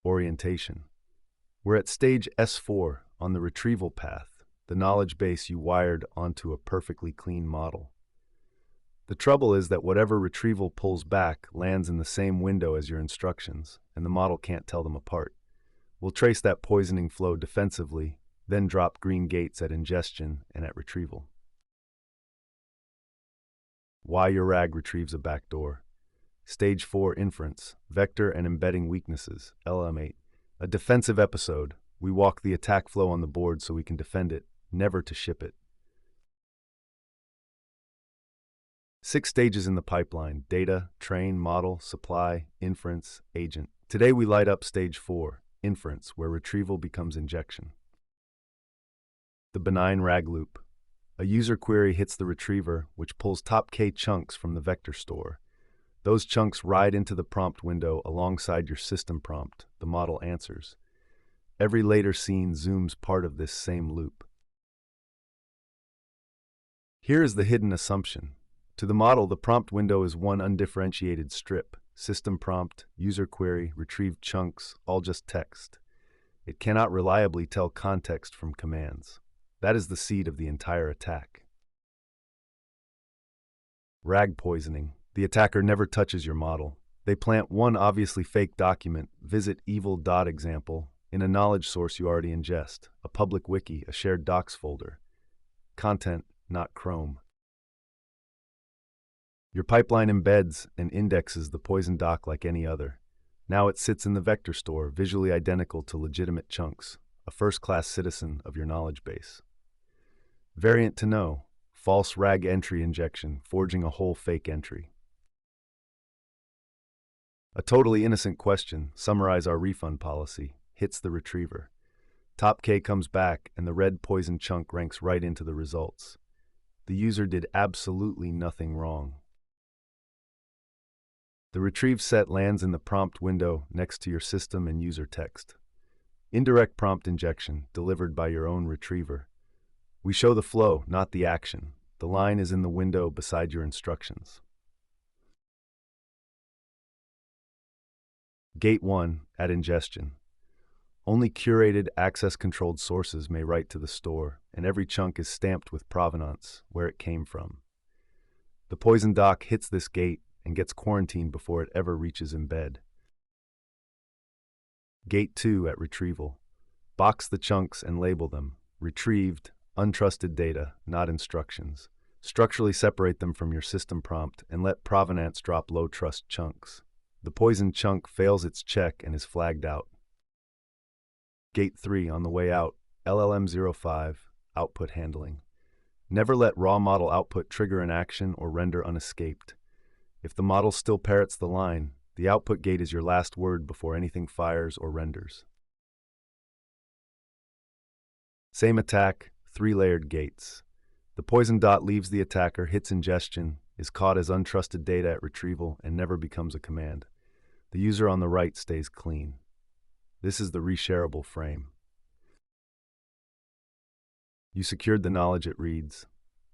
orientation. We're at stage S4 on the retrieval path, the knowledge base you wired onto a perfectly clean model. The trouble is that whatever retrieval pulls back lands in the same window as your instructions, and the model can't tell them apart. We'll trace that poisoning flow defensively, then drop green gates at ingestion and at retrieval. Why your RAG retrieves a backdoor. Stage 4 Inference, Vector and Embedding Weaknesses, LM8. A defensive episode. We walk the attack flow on the board so we can defend it, never to ship it. 6 stages in the pipeline: data, train, model, supply, inference, agent. Today we light up stage 4, inference, where retrieval becomes injection. The benign RAG loop. A user query hits the retriever, which pulls top K chunks from the vector store. Those chunks ride into the prompt window alongside your system prompt. The model answers. Every later scene zooms part of this same loop. Here is the hidden assumption. To the model, the prompt window is one undifferentiated strip. System prompt, user query, retrieved chunks, all just text. It cannot reliably tell context from commands. That is the seed of the entire attack. RAG poisoning. The attacker never touches your model. They plant one obviously fake document, visit evil.example, in a knowledge source you already ingest, a public wiki, a shared docs folder. Content, not Chrome. Your pipeline embeds and indexes the poison doc like any other. Now it sits in the vector store, visually identical to legitimate chunks, a first-class citizen of your knowledge base. Variant to know, false RAG entry injection, forging a whole fake entry. A totally innocent question, summarize our refund policy, hits the retriever. Top K comes back and the red poison chunk ranks right into the results. The user did absolutely nothing wrong. The retrieve set lands in the prompt window next to your system and user text. Indirect prompt injection, delivered by your own retriever. We show the flow, not the action. The line is in the window beside your instructions. Gate 1, at ingestion. Only curated, access-controlled sources may write to the store, and every chunk is stamped with provenance, where it came from. The poison doc hits this gate and gets quarantined before it ever reaches embed. Gate 2, at retrieval. Box the chunks and label them. Retrieved, untrusted data, not instructions. Structurally separate them from your system prompt and let provenance drop low-trust chunks. The poison chunk fails its check and is flagged out. Gate 3, on the way out, LLM05, output handling. Never let raw model output trigger an action or render unescaped. If the model still parrots the line, the output gate is your last word before anything fires or renders. Same attack, 3-layered gates. The poison dot leaves the attacker, hits ingestion, is caught as untrusted data at retrieval, and never becomes a command. The user on the right stays clean. This is the reshareable frame. You secured the knowledge it reads.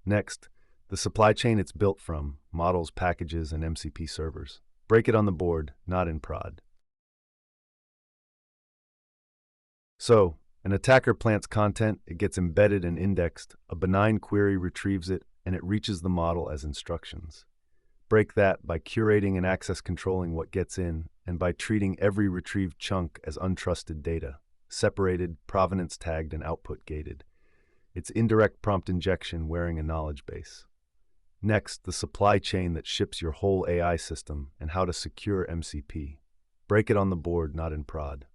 Next, the supply chain it's built from, models, packages, and MCP servers. Break it on the board, not in prod. So, an attacker plants content, it gets embedded and indexed, a benign query retrieves it, and it reaches the model as instructions. Break that by curating and access controlling what gets in, and by treating every retrieved chunk as untrusted data, separated, provenance tagged, and output gated. It's indirect prompt injection wearing a knowledge base. Next, the supply chain that ships your whole AI system and how to secure MCP. Break it on the board, not in prod.